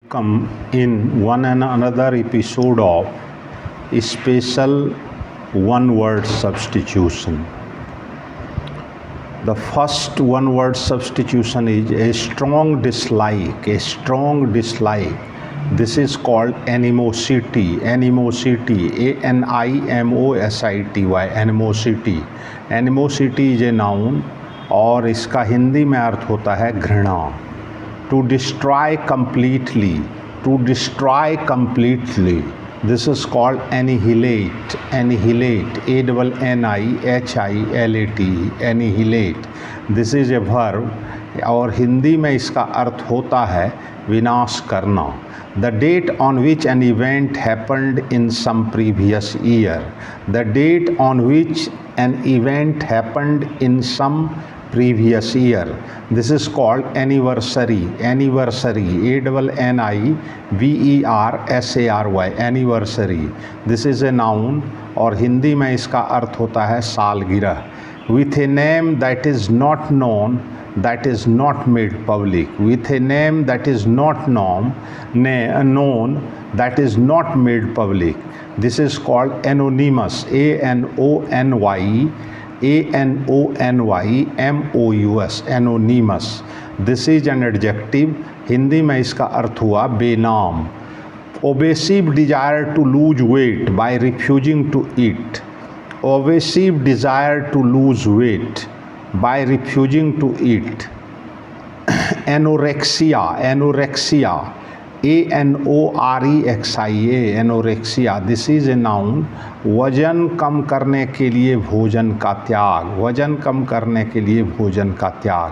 Come in one and another episode of special one word substitution. The first one word substitution is a strong dislike. A strong dislike. This is called animosity. Animosity. A-N-I-M-O-S-I-T-Y. Animosity. Animosity is a noun और इसका हिंदी में अर्थ होता है घृणा. To destroy completely. To destroy completely. This is called annihilate. Annihilate. A-N-N-I-H-I-L-A-T. Annihilate. This is a verb और हिंदी में इसका अर्थ होता है विनाश करना. The date on which an event happened in some previous year. The date on which an event happened in some previous year. This is called anniversary. Anniversary. A-N-N-I-V-E-R-S-A-R-Y. Anniversary. This is a noun और हिंदी में इसका अर्थ होता है सालगिरह. With a name that is not known, that is not made public. With a name that is not known, that is not made public. This is called anonymous. A-N-O-N-Y. A-N-O-N-Y-M-O-U-S. Anonymous. This is an adjective. Hindi में इसका अर्थ हुआ बेनाम. Obsessive desire to lose weight by refusing to eat. Obsessive desire to lose weight by refusing to eat. Anorexia. Anorexia. A-N-O-R-E-X-I-A. Anorexia. This is a noun. वजन कम करने के लिए भोजन का त्याग. वजन कम करने के लिए भोजन का त्याग.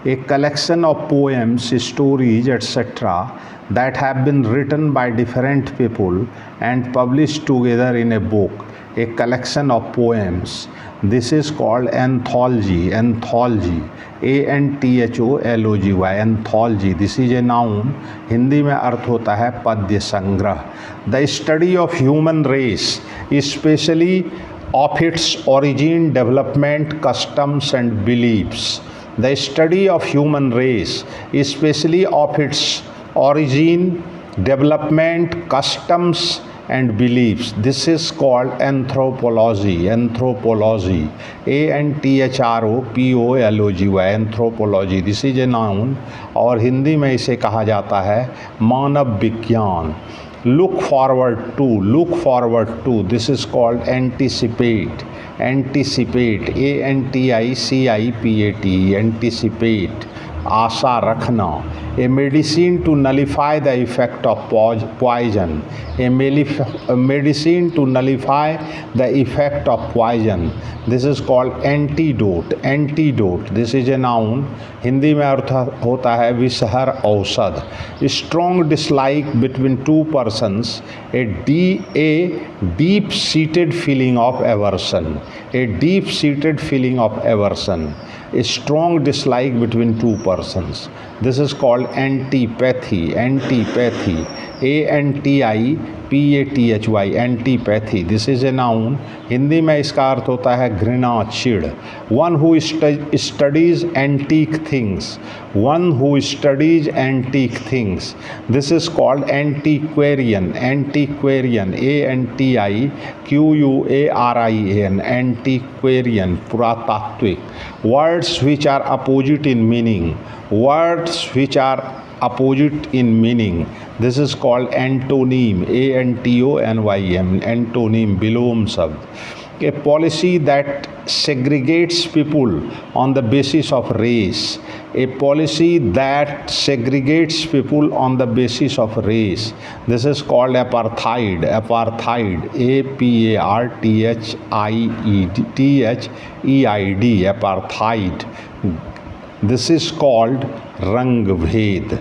A collection of poems, stories, etc. that have been written by different people and published together in a book. A collection of poems. This is called anthology. Anthology. A-N-T-H-O-L-O-G-Y. Anthology. This is a noun. Hindi में अर्थ होता है पद्य संग्रह. The study of human race, especially of its origin, development, customs and beliefs. The study of human race, especially of its origin, development, customs and beliefs. This is called anthropology. Anthropology. A-N-T-H-R-O-P-O-L-O-G-Y. Anthropology. This is a noun और हिंदी में इसे कहा जाता है मानव विज्ञान. Look forward to. Look forward to. This is called anticipate. Anticipate. A-N-T-I-C-I-P-A-T. Anticipate. आशा रखना. A medicine to nullify the effect of poison. A medicine to nullify the effect of poison. This is called antidote. Antidote. This is a noun. Hindi में अर्थ होता है विषहर औषध. Strong dislike between two persons. A deep-seated feeling of aversion. A deep-seated feeling of aversion. A strong dislike between two persons. This is called antipathy. Antipathy. A-N-T-I-P-A-T-H-Y. Antipathy. This is a noun. Hindi में इसका अर्थ होता है घृणा चिढ़. One who studies antique things. One who studies antique things. This is called antiquarian. Antiquarian. A-N-T-I-Q-U-A-R-I-A-N. Antiquarian. पुरातात्विक. Words which are opposite in meaning. Words which are opposite in meaning. This is called antonym. A-N-T-O-N-Y-M. Antonym. विलोम शब्द. A policy that segregates people on the basis of race. A policy that segregates people on the basis of race. This is called apartheid. Apartheid. A-P-A-R-T-H-I-E-T-H-E-I-D. Apartheid. This is called रंग भेद.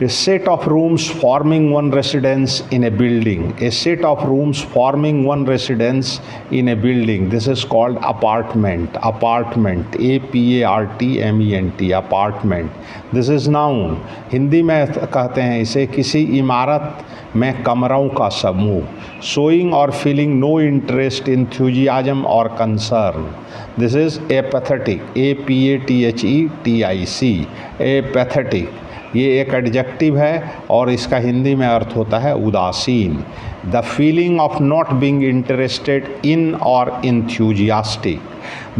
A set of rooms forming one residence in a building. A set of rooms forming one residence in a building. This is called apartment. Apartment. A-P-A-R-T-M-E-N-T. Apartment. This is noun. Hindi में कहते हैं इसे किसी इमारत में कमरों का समूह. Showing or feeling no interest, enthusiasm or concern. This is apathetic. A-P-A-T-H-E-T-I-C. Apathetic. ये एक एडजेक्टिव है और इसका हिंदी में अर्थ होता है उदासीन। The feeling of not being interested in or enthusiastic,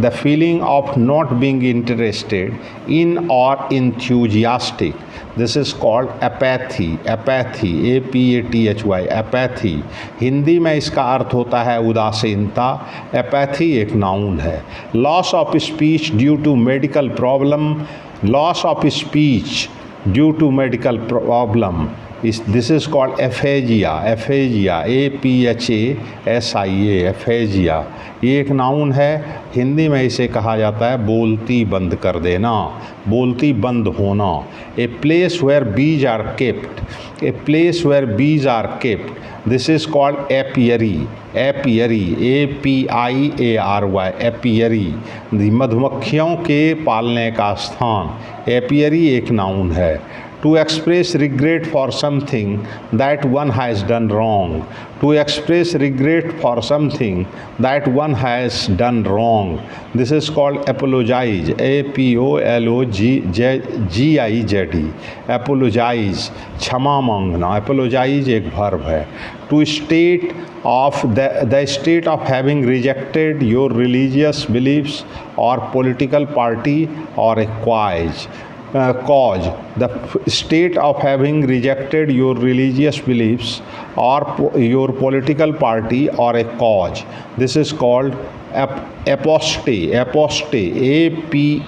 the feeling of not being interested in or enthusiastic, this is called apathy. Apathy, APATHY, apathy. Hindi में इसका अर्थ होता है उदासीनता। एपैथी एक नाउन है। Loss of speech due to medical problem, loss of speech due to medical problem, this is called aphasia. Aphasia, APHASIA, aphasia. ये एक noun है। हिंदी में इसे कहा जाता है बोलती बंद कर देना, बोलती बंद होना। A place where bees are kept, a place where bees are kept, this is called apiary. Apiary, APIARY, apiary, मधुमक्खियों के पालने का स्थान। एपियरी एक नाउन है। To express regret for something that one has done wrong, to express regret for something that one has done wrong, this is called apologize, APOLOGIZE, apologize, क्षमा मांगना। apologize एक verb है। To state of the state of having rejected your religious beliefs or political party or a cause, the state of having rejected your religious beliefs or your political party or a cause, this is called apostasy. Apostasy,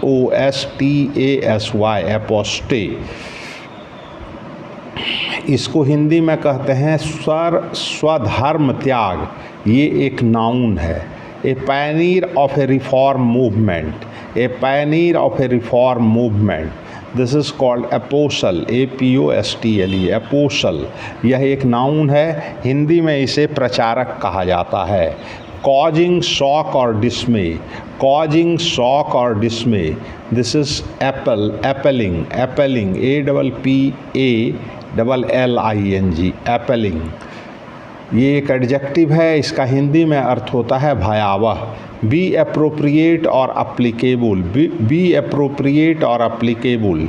APOSTASY, apostasy। इसको हिंदी में कहते हैं स्वधर्म त्याग। ये एक noun है। ए Pioneer of A reform movement, A Pioneer of A reform movement, this is called apostle, APOSTLE, apostle. यह एक नाउन है। हिंदी में इसे प्रचारक कहा जाता है। कॉजिंग शॉक और डिसमे, कॉजिंग शॉक और डिसमे, दिस इज़ एपलिंग, एपलिंग, APPALLING, एपलिंग। ये एक एडजेक्टिव है। इसका हिंदी में अर्थ होता है भयावह। Be appropriate or applicable, be appropriate or applicable.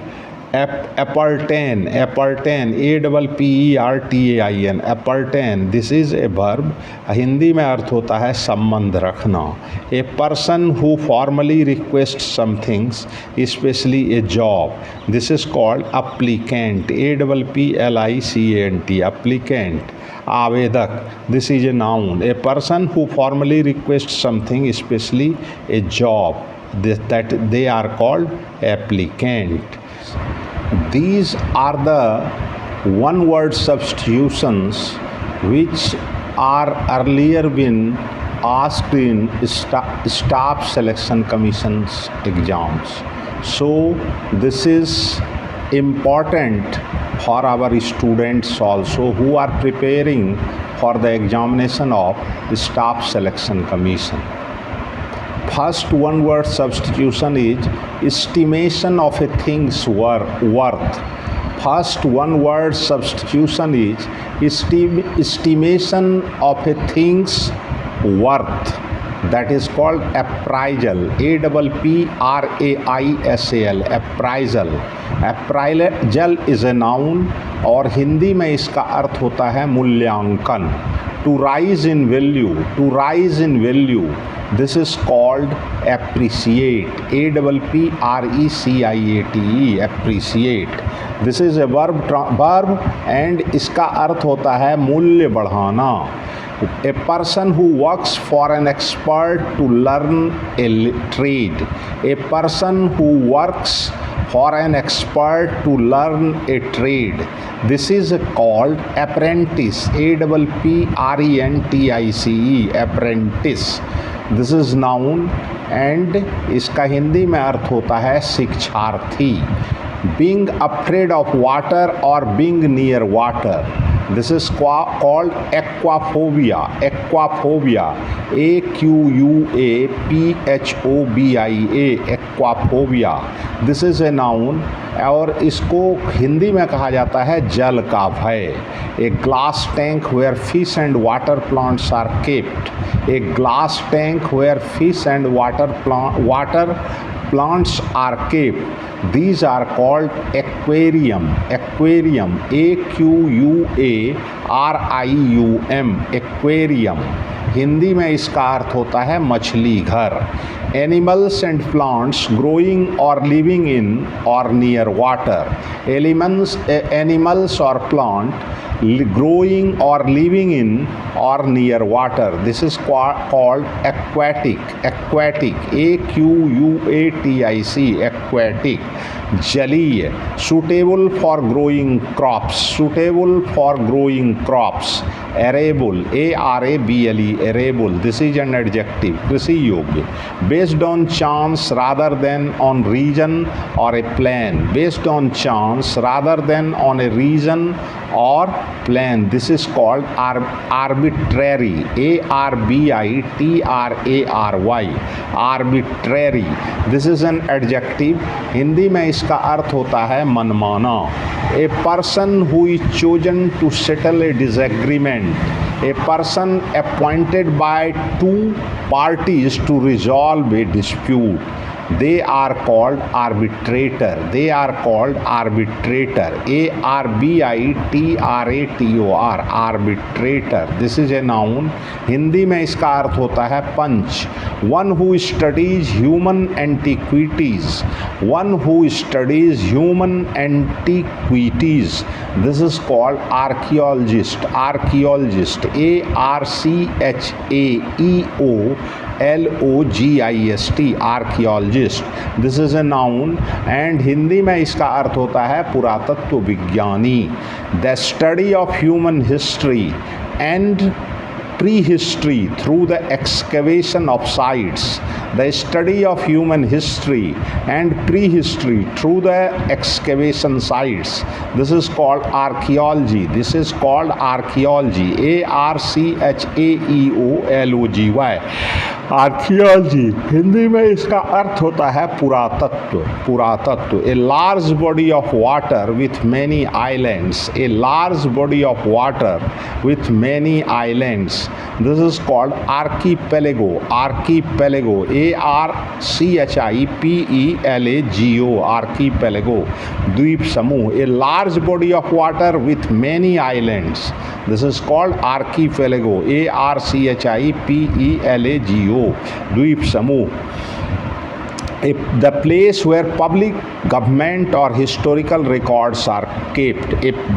Appertain, appertain, APPERTAIN, appertain, this is a verb. Hindi में अर्थ होता है संबंध रखना। A person who formally request somethings, specially a job, this is called applicant, APPLICANT, applicant, आवेदक, this is a noun. A person who formally request something, specially a job, that they are called applicant. These are the one-word substitutions which are earlier been asked in staff selection commissions exams. So this is important for our students also who are preparing for the examination of staff selection commission. First one-word substitution is estimation of a thing's worth. First one-word substitution is estimation of a thing's worth. That is called appraisal, APPRAISAL, appraisal. Appraisal is a noun और हिंदी में इसका अर्थ होता है मूल्यांकन। To rise in value, to rise in value, this is called appreciate, APPRECIATE, appreciate. This is a verb and इसका अर्थ होता है मूल्य बढ़ाना। A person who works for an expert to learn a trade, a person who works for an expert to learn a trade, this is called apprentice, APPRENTICE, apprentice. This is noun and इसका हिंदी में अर्थ होता है शिक्षार्थी। Being afraid of water or being near water, this is called aquaphobia, aquaphobia, AQUAPHOBIA, aquaphobia. This is a noun और इसको हिंदी में कहा जाता है जल का भय। A glass tank where fish and water plants are kept, a glass tank where fish and water plants are kept. These are called aquarium. Aquarium, AQUARIUM, aquarium. Hindi में इसका अर्थ होता है मछली घर. Animals and plants growing or living in or near water. Animals or plant growing or living in or near water. This is called aquatic. Aquatic, AQUATIC, aquatic. जलीय, suitable for growing crops. Suitable for growing crops. Arable, ARABLE, arable. This is an adjective. कृषि योग्य. Based on chance rather than on reason or a plan. Based on chance rather than on a reason or plan. This is called arbitrary. ARBITRARY. Arbitrary. This is an adjective. Hindi में इसका अर्थ होता है मनमाना. A person who is chosen to settle a disagreement. A person appointed by two parties to resolve a dispute. They are called arbitrator. They are called arbitrator. ARBITRATOR, arbitrator. This is a noun. Hindi में इसका अर्थ होता है पंच. One who studies human antiquities. One who studies human antiquities. This is called archaeologist. Archaeologist. ARCHAEOLOGIST, archaeologist. This is a noun and Hindi में इसका अर्थ होता है पुरातत्व विज्ञानी. The study of human history and prehistory through the excavation of sites. The study of human history and prehistory through the excavation sites. This is called archaeology. This is called archaeology. ARCHAEOLOGY. Archaeology Hindi में इसका अर्थ होता है पुरातत्व. पुरातत्व. A large body of water with many islands. A large body of water with many islands. This is called आर्कीपेलेगो. आर्कीपेलेगो. ARCHIPELAGO. आर्कीपेलेगो. द्वीप समूह. A large body of water with many islands. This is called आर्कीपेलेगो. ARCHIPELAGO. द्वीप समूह. The place where public government or historical records are kept.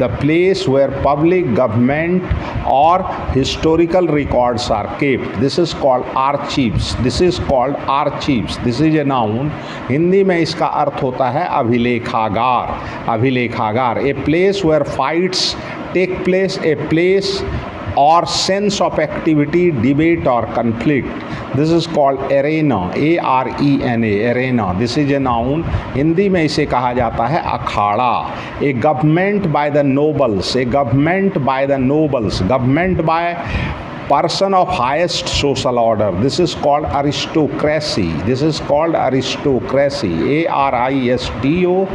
The place where public government or historical records are kept. This is called archives. This is called archives. This is a noun. Hindi में इसका अर्थ होता है अभिलेखागार. अभिलेखागार. A place where fights take place. A place or sense of activity, debate or conflict. This is called arena. ARENA, arena. This is a noun. Hindi में इसे कहा जाता है अखाड़ा. A government by the nobles. A government by the nobles. Government by person of highest social order. This is called aristocracy. This is called aristocracy. ARISTOCRACY,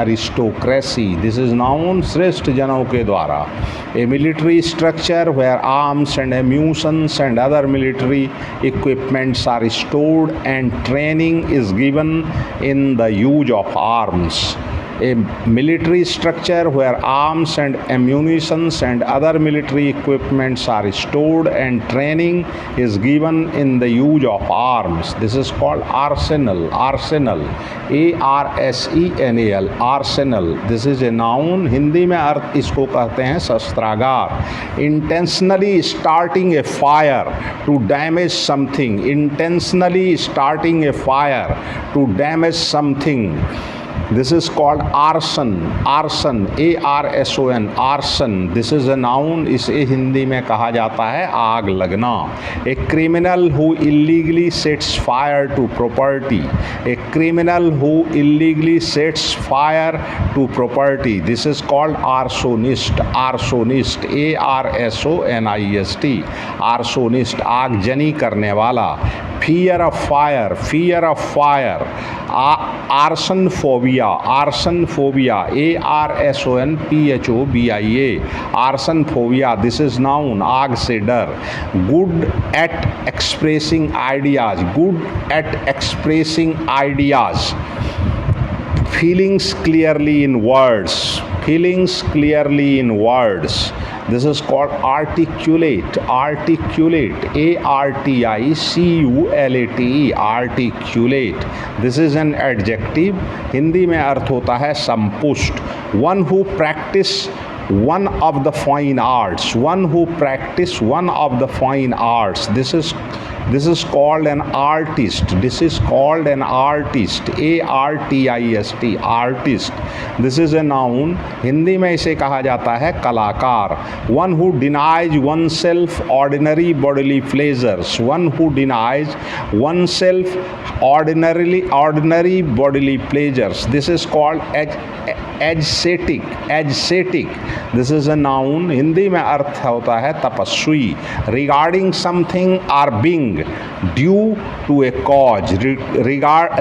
aristocracy. This is noun. श्रेष्ठ जनों के द्वारा. A military structure where arms and ammunitions and other military equipments are stored and training is given in the use of arms. A military structure where arms and ammunitions and other military equipments are stored and training is given in the use of arms. This is called arsenal. Arsenal. ARSENAL, arsenal. This is a noun. Hindi में अर्थ इसको कहते हैं शस्त्रागार. Intentionally starting a fire to damage something. Intentionally starting a fire to damage something. This is called arson. Arson. ARSON, arson. This is a noun. इसे हिंदी में कहा जाता है आग लगना. A criminal who illegally sets fire to property. A criminal who illegally sets fire to property. This is called arsonist. Arsonist. ARSONIST. Arsonist. आगजनी करने वाला. Fear of fire. Fear of fire. Arsonphobia, arsonphobia, ARSONPHOBIA, arsonphobia, this is noun, आग से डर. Good at expressing ideas, good at expressing ideas. Feelings clearly in words, feelings clearly in words. This is called articulate, articulate, ARTICULATE, articulate. This is an adjective. Hindi में अर्थ होता है संपुष्ट. One who practice one of the fine arts, one who practice one of the fine arts. This is called an artist. This is called an artist. ARTIST, artist. This is a noun. Hindi में इसे कहा जाता है कलाकार. One who denies oneself ordinary bodily pleasures. One who denies oneself ordinary bodily pleasures. This is called ascetic, ascetic. This is a noun. Hindi में अर्थ होता है तपस्वी. Regarding something or being due to a cause.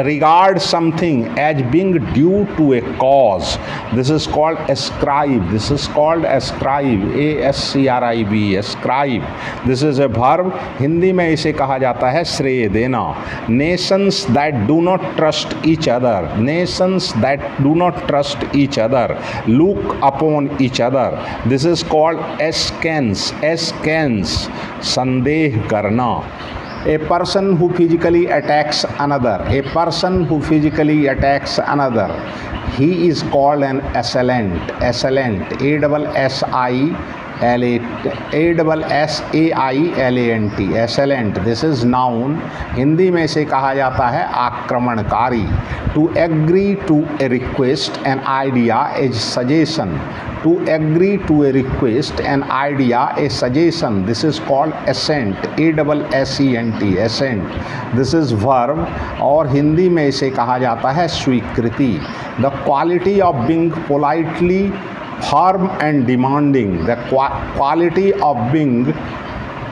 Regard something as being due to a cause. This is called ascribe. This is called ascribe, ASCRIB, ascribe. This is a verb. Hindi में इसे कहा जाता है श्रेय देना. Nations that do not trust each other. Nations that do not trust each other look upon each other. This is called askance, askance, संदेह करना. A person who physically attacks another, a person who physically attacks another, he is called an assailant, assailant, ASSAILANT, assailant. This is noun. Hindi में इसे कहा जाता है आक्रमणकारी. To agree to a request, an idea, a suggestion. To agree to a request, an idea, a suggestion. This is called assent, ASSENT, assent. This is verb. और हिंदी में इसे कहा जाता है स्वीकृति. The quality of being politely firm and demanding. The quality of being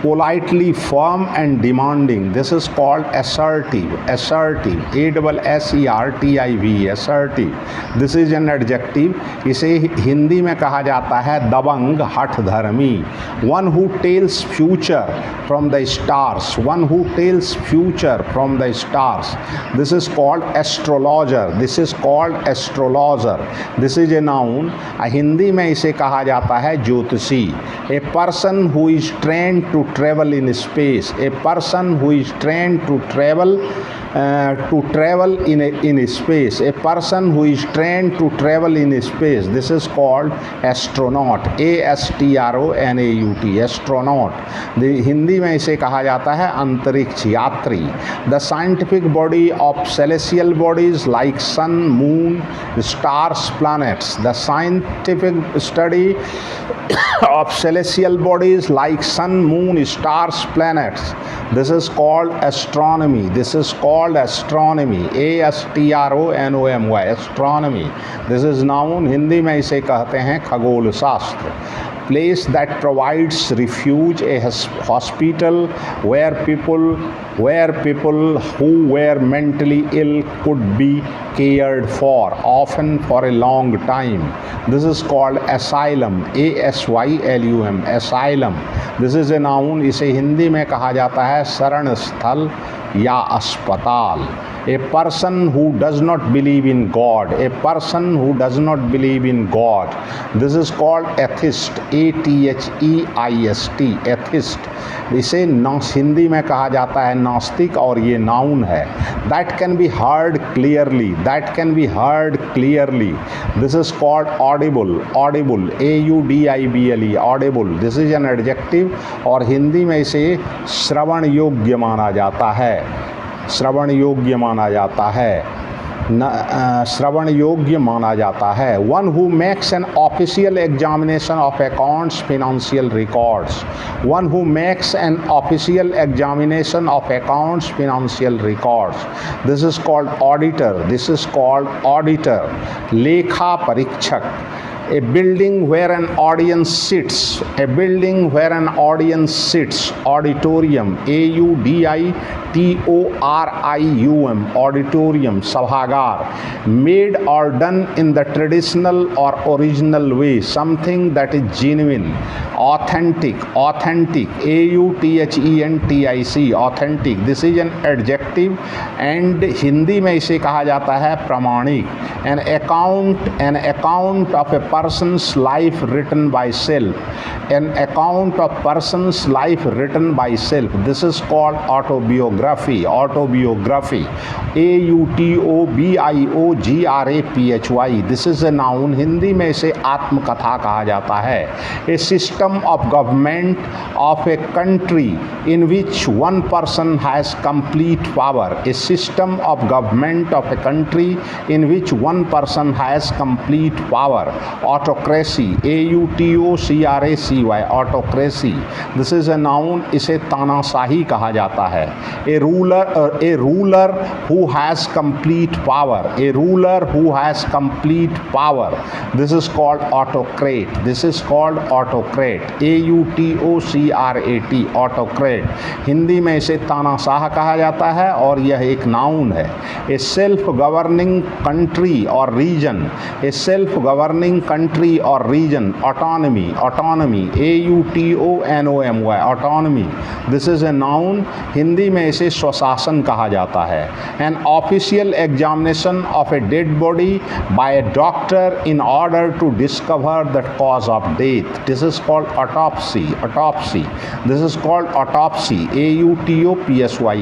politely firm and demanding. This is called assertive, assertive, ASSERTIV, assertive. This is an adjective. इसे हिंदी में कहा जाता है दबंग, हठधर्मी. One who tells future from the stars, one who tells future from the stars. This is called astrologer. This is called astrologer. This is a noun. Hindi में इसे कहा जाता है ज्योतिषी. A person who is trained to travel in space. A person who is trained to travel in space. A person who is trained to travel in space. This is called astronaut, ASTRONAUT, astronaut. Hindi में इसे कहा जाता है अंतरिक्ष यात्री. The scientific body of celestial bodies like sun, moon, stars, planets. The scientific study of celestial bodies like sun, moon, stars, planets. This is called astronomy. This is called astronomy, ASTRONOMY, astronomy. This is noun. Hindi में इसे कहते हैं खगोल शास्त्र. Place that provides refuge, a hospital where people who were mentally ill could be cared for, often for a long time. This is called asylum, ASYLUM, asylum. This is a noun. इसे हिंदी में कहा जाता है शरण स्थल या अस्पताल. A person who does not believe in God, a person who does not believe in God. This is called atheist, ATHEIST, atheist. इसे हिंदी में कहा जाता है नास्तिक और ये नाउन है. That can be heard clearly, that can be heard clearly. This is called audible, audible, AUDIBLE, audible. This is an adjective और हिंदी में इसे श्रवण योग्य माना जाता है. श्रवण योग्य माना जाता है. श्रवण योग्य माना जाता है. One who makes an official examination of accounts, financial records. One who makes an official examination of accounts, financial records. This is called auditor. This is called auditor. लेखा परीक्षक. A building where an audience sits, a building where an audience sits, auditorium, auditorium, auditorium, sabhagar, made or done in the traditional or original way, something that is genuine, authentic, authentic, authentic, this is an adjective and Hindi में इसे कहा जाता है प्रामाणिक. An account of a person's life written by self, an account of person's life written by self, this is called autobiography, autobiography, this is a noun. Hindi में इसे आत्मकथा कहा जाता है. A system of government of a country in which one person has complete power, a system of government of a country in which one person has complete power. Autocracy, autocracy, autocracy, this is a noun. इसे तानाशाही कहा जाता है. A ruler who has complete power, a ruler who has complete power, this is called autocrat, this is called autocrat, autocrat, autocrat. Hindi में इसे तानाशाह कहा जाता है और यह एक नाउन है. A self-governing country or region, a self-governing country or region, autonomy, autonomy, autonomy, this is a noun. Hindi में इसे स्वशासन कहा जाता है. An official examination of a dead body by a doctor in order to discover the cause of death, this is called autopsy, this is called autopsy,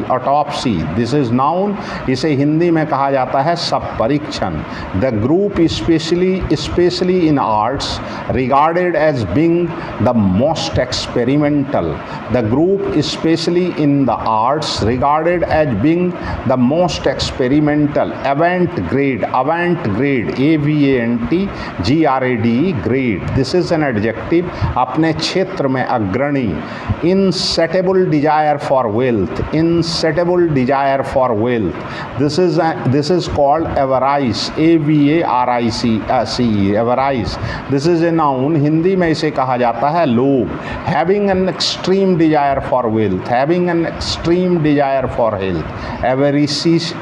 autopsy, this is noun. इसे हिंदी में कहा जाता है सब परीक्षण. The group especially in arts regarded as being the most experimental, the group especially in the arts regarded as being the most experimental, avant-garde, avant-grade, grade, this is an adjective, अपने क्षेत्र में अग्रणी. Insatiable desire for wealth, insatiable desire for wealth, this is called avarice, avarice, avarice, this is a noun. Hindi में इसे कहा जाता है लोभ. Having an extreme desire for wealth, having an extreme desire for health, avaricious,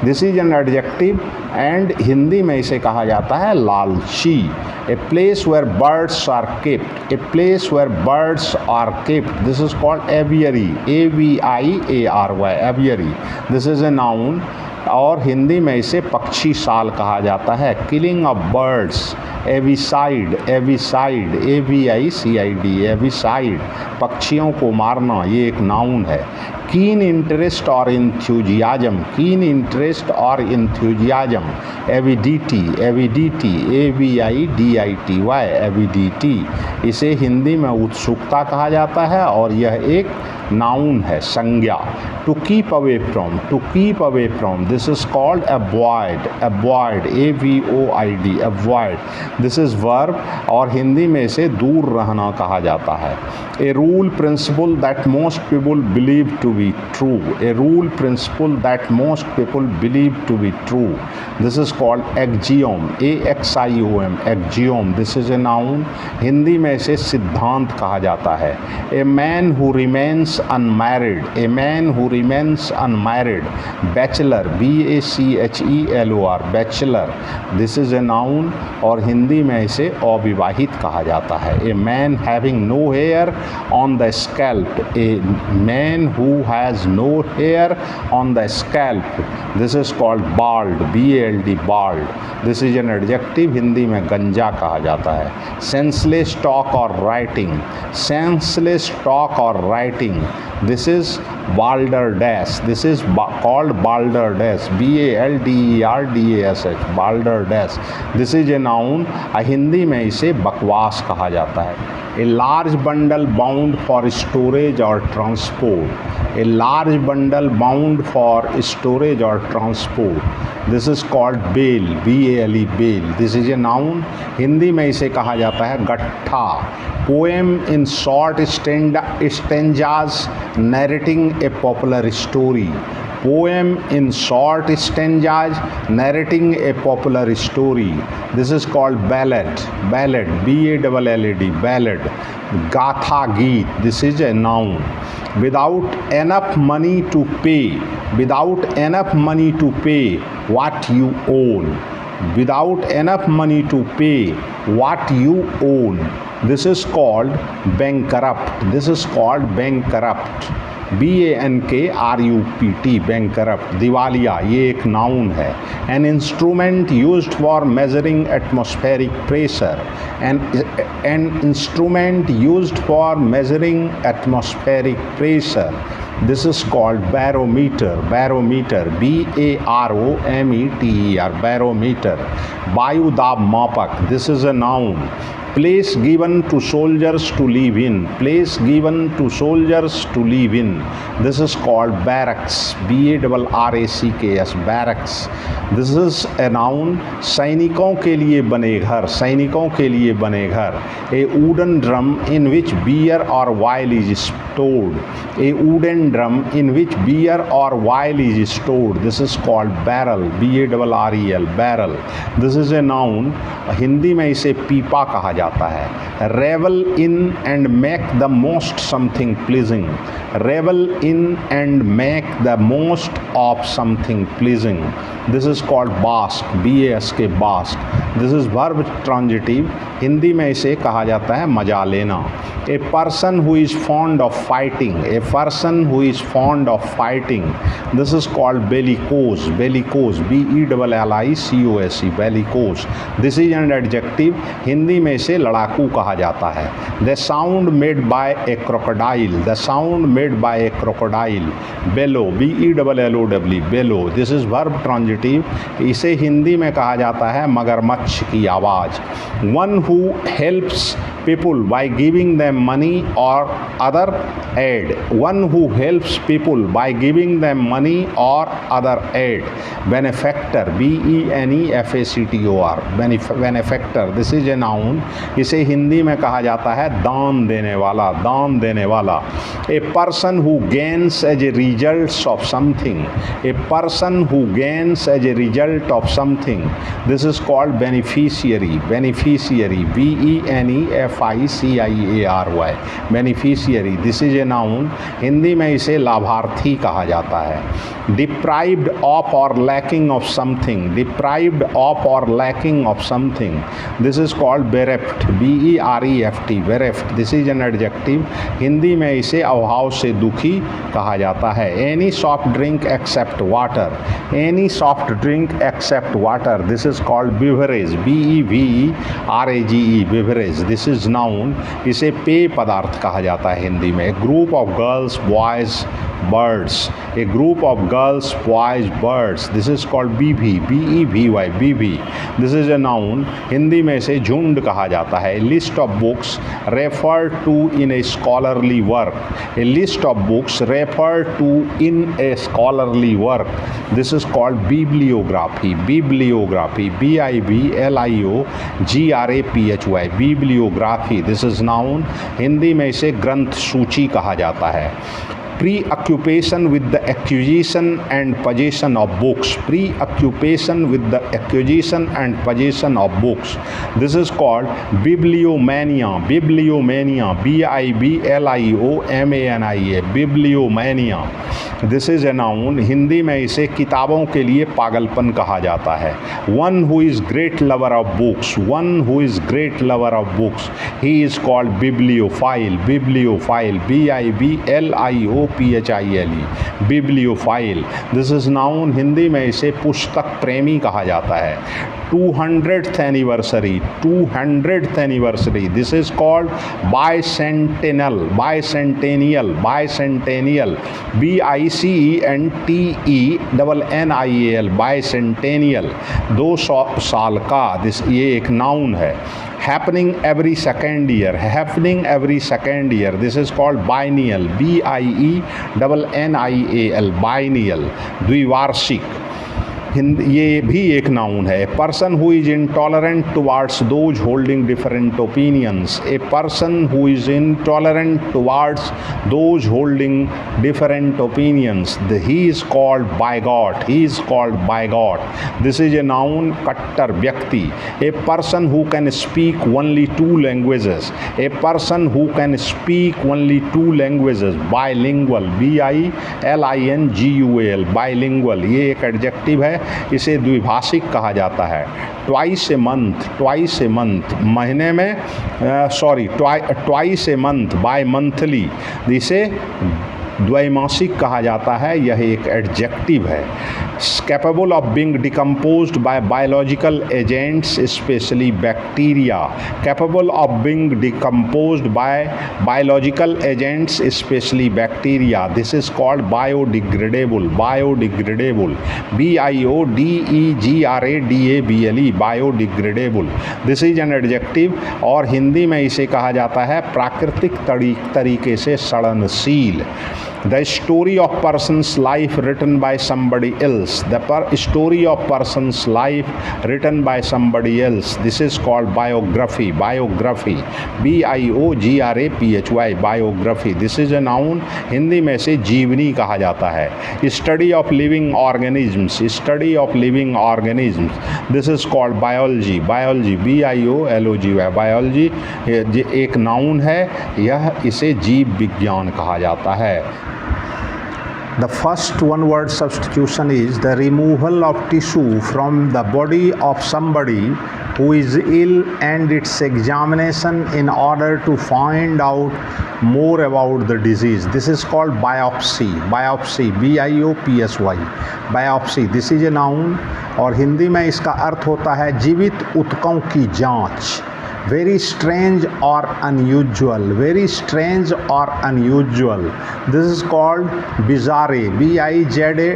this is an adjective and Hindi में इसे कहा जाता है लालची. A place where birds are kept, a place where birds are kept, this is called aviary, aviary, aviary, this is a noun. और हिंदी में इसे पक्षी साल कहा जाता है. किलिंग ऑफ बर्ड्स, एविसाइड, एविसाइड, पक्षियों को मारना, ये एक नाउन है. कीन इंटरेस्ट और इंथ्यूजियाजम, एविडिटी, एविडिटी, इसे हिंदी में उत्सुकता कहा जाता है और यह एक नाउन है, संज्ञा. To keep away from, this is called avoid, avoid, this is verb और हिंदी में इसे दूर रहना कहा जाता है. A rule principle that most people believe to be true, a rule principle that most people believe to be true, this is called axiom, AXIOM, axiom, this is a noun. Hindi में इसे सिद्धांत कहा जाता है. A man who remains unmarried, a man who remains unmarried, bachelor, BACHELOR, bachelor, this is a noun और हिंदी में इसे अविवाहित कहा जाता है. A man having no hair on the scalp, a man who has no hair on the scalp, this is called bald, BALD, bald, this is an adjective. Hindi में गंजा कहा जाता है. Senseless talk or writing, this is balderdash, this is called balderdash, BALDERDASH, balderdash, this is a noun. Hindi में इसे बकवास कहा जाता है. A large bundle bound for storage or transport, A large bundle bound for storage or transport. This is called bale, B-A-L-E, bale. This is a noun. Hindi में इसे कहा जाता है गट्ठा. Poem in short stanzas narrating a popular story. Poem in short stanzas narrating a popular story. This is called ballad. Ballad, B-A-L-L-A-D, ballad. Gatha, geet. This is a noun. Without enough money to pay. Without enough money to pay what you own. Without enough money to pay what you own. This is called bankrupt. This is called bankrupt. B-A-N-K-R-U-P-T, bankrupt. दिवालिया, ये एक noun है. An instrument used for measuring atmospheric pressure. An instrument used for measuring atmospheric pressure. This is called barometer. Barometer, B-A-R-O-M-E-T-E-R, barometer. वायु दाब मापक. This is a noun. Place given to soldiers to live in. Place given to soldiers to live in. This is called barracks. B-A-R-R-A-C-K-S, barracks. This is a noun. सैनिकों के लिए बने घर. सैनिकों के लिए बने घर. A wooden drum in which beer or wine is stored. A wooden drum in which beer or wine is stored. This is called barrel. B-A-R-R-E-L, barrel. This is a noun. Hindi में इसे पीपा कहा जाता है. Revel in and make the most something pleasing. Revel in and make the most of something pleasing. This is called bask. B-A-S-K, bask. This is verb transitive. Hindi में इसे कहा जाता है मजा लेना. A person who is fond of fighting. A person who is fond of fighting. This is called bellicose. Bellicose, B-E-L-L-I-C-O-S-E, bellicose. This is an adjective. Hindi में इसे लड़ाकू कहा जाता है. The sound made by a crocodile. The sound made by a crocodile. Bellow, B-E-L-L-O-W, bellow. This is verb transitive. इसे हिंदी में कहा जाता है मगरमच्छ की आवाज़. One who helps people by giving them money or other aid. One who helps people by giving them money or other aid. Benefactor, B-E-N-E-F-A-C-T-O-R, benefactor. This is a noun. इसे हिंदी में कहा जाता है दान देने वाला. दान देने वाला. A person who gains as a result of something. A person who gains as a result of something. This is called beneficiary. Beneficiary, B-E-N-E-F-I-C-I-A-R-Y, beneficiary. This is a noun. Hindi में इसे लाभार्थी कहा जाता है. Deprived of or lacking of something. Deprived of or lacking of something. This is called bereft. B-E-R-E-F-T, bereft. This is an adjective. Hindi में इसे अभाव से दुखी कहा जाता है. Any soft drink except water. Any soft drink except water. This is called beverage. B-E-V-E-R-A-G-E, beverage. This is noun. इसे पेय पदार्थ कहा जाता है हिंदी में. A group of girls, boys, birds. A group of girls, boys, birds. This is called BV, B-E-V-Y, BV. This is a noun. Hindi में इसे झुंड कहा जाता है. A list of books referred to in a scholarly work. A list of books referred to in a scholarly work. This is called bibliography. Bibliography, B-I-B-L-I-O-G-R-A-P-H-Y, bibliography. This is noun. Hindi में इसे ग्रंथ सूची कहा जाता है. Preoccupation with the acquisition and possession of books. Preoccupation with the acquisition and possession of books. This is called bibliomania. Bibliomania, B-I-B-L-I-O-M-A-N-I-A, bibliomania. This is a noun. Hindi में इसे किताबों के लिए पागलपन कहा जाता है. One who is great lover of books. One who is great lover of books. He is called bibliophile. Bibliophile, B-I-B-L-I-O-P-H-I-L-E, bibliophile. This is noun. Hindi में इसे पुस्तक प्रेमी कहा जाता है. 200th anniversary. 200th anniversary. This is called bicentennial. Bicentennial. Bicentennial. B-I BICENTENNIAL, बाइसेंटेनियल, 200 साल का, ये एक नाउन है। Happening every second year, happening every second year, this is called biennial, BIENNIAL, biennial, द्विवार्षिक, ये भी एक नाउन है। A person who is intolerant towards those holding different opinions, a person who is intolerant towards those holding different opinions, he is called bigot, he is called bigot, this is a noun, कट्टर व्यक्ति। A person who can speak only 2 languages, a person who can speak only 2 languages, bilingual, BILINGUAL, bilingual, ये एक adjective है, इसे द्विभाषिक कहा जाता है। Twice a month, twice a month, महीने में, twice a month, bimonthly, इसे द्वैमासिक कहा जाता है, यह एक एडजेक्टिव है। Capable of being decomposed by biological agents specially bacteria, capable of being decomposed by biological agents specially bacteria, this is called biodegradable, biodegradable, BIODEGRADABLE, biodegradable, this is an adjective. और हिंदी में इसे कहा जाता है प्राकृतिक तरीके से सड़नशील। The story of person's life written by somebody else, the story of person's life written by somebody else, this is called biography, biography, BIOGRAPHY, biography, this is a noun, Hindi में से जीवनी कहा जाता है। Study of living organisms, study of living organisms, this is called biology, biology, BIOLOGY, biology, ये एक noun है, यह इसे जीव विज्ञान कहा जाता है। The first one word substitution is the removal of tissue from the body of somebody who is ill and its examination in order to find out more about the disease. This is called biopsy, biopsy, BIOPSY, biopsy. This is a noun और हिंदी में इसका अर्थ होता है जीवित ऊतकों की जांच। Very strange or unusual, very strange or unusual, this is called bizarre, BIZARRE,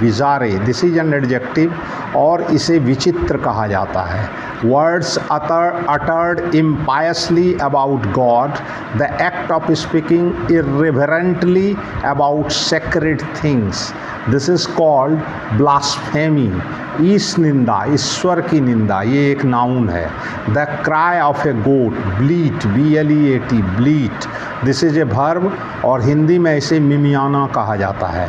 bizarre, this is an adjective और इसे विचित्र कहा जाता है। Words uttered impiously about God, the act of speaking irreverently about sacred things, this is called blasphemy, ईश निंदा, ईश्वर की निंदा, ये एक नाउन है। The cry of a goat, bleat, BLEAT, bleat, this is a verb और हिंदी में इसे मिमियाना कहा जाता है।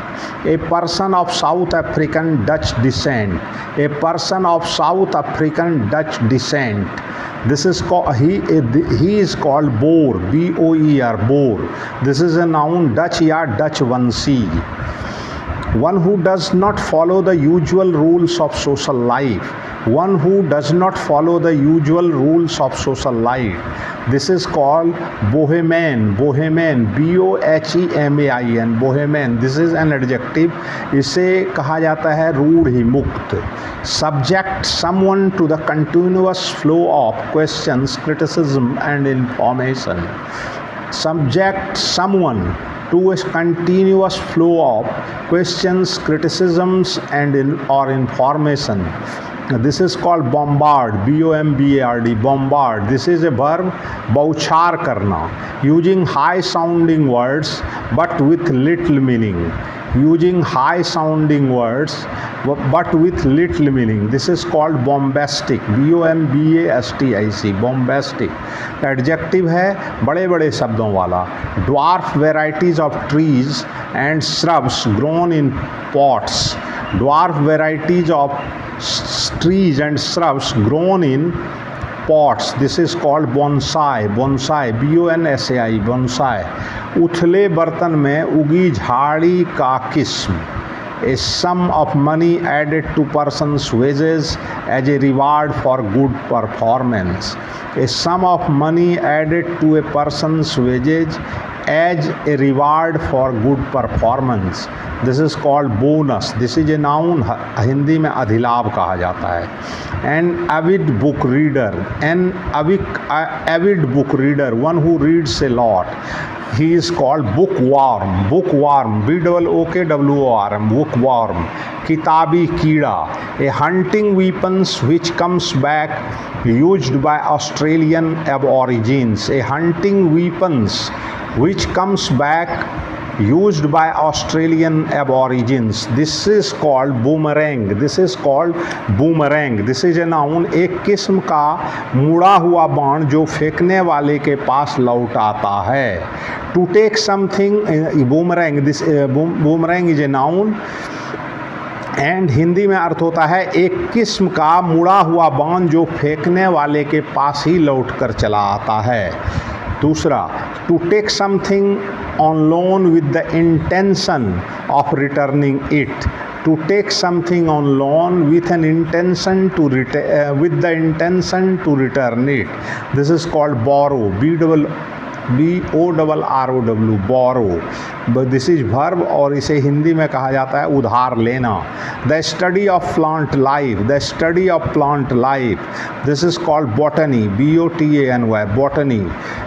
A person of South African Dutch descent, a person of South African Dutch descent, this is called he is called Boer, BOER, Boer, this is a noun, Dutch या Dutch वंशी। One who does not follow the usual rules of social life, one who does not follow the usual rules of social life, this is called bohemian, bohemian, BOHEMAIN, bohemian, this is an adjective, इसे कहा जाता है रूढ़ि मुक्त। Subject someone to the continuous flow of questions, criticism and information, subject someone to a continuous flow of questions, criticisms and or information, this is called bombard, BOMBARD, bombard, this is a verb, बौछार करना, using high sounding words but with little meaning, using high sounding words but with little meaning, this is called bombastic, BOMBASTIC, bombastic, adjective है बड़े बड़े शब्दों वाला। dwarf varieties of trees and shrubs grown in pots, dwarf varieties of trees and shrubs grown in pots, this is called bonsai, bonsai, BONSAI, bonsai, उथले बर्तन में उगी झाड़ी का किस्म। A sum of money added to person's wages as a reward for good performance, a sum of money added to a person's wages as a reward for good performance, this is called bonus, this is a noun, Hindi में अधिलाभ कहा जाता है। An avid book reader, an avid book reader, one who reads a lot, He is called bookworm. Bookworm. BOOKWORM. Bookworm. Kitabi Kida. A hunting weapons which comes back used by Australian aborigines. A hunting weapons which comes back used by Australian aborigines. This is called boomerang. This is called boomerang. This is a noun. एक किस्म का मुड़ा हुआ बाण जो फेंकने वाले के पास लौट आता है. To take something, boomerang. This boomerang is a noun. And Hindi में अर्थ होता है एक किस्म का मुड़ा हुआ बाण जो फेंकने वाले के पास ही लौट कर चला आता है. दूसरा, to take something on loan with the intention of returning it. To take something on loan with an intention to with the intention to return it. This is called borrow. BORROW. borrow. But this is verb और इसे हिंदी में कहा जाता है उधार लेना. The study of plant life. The study of plant life. This is called botany. BOTANY. botany.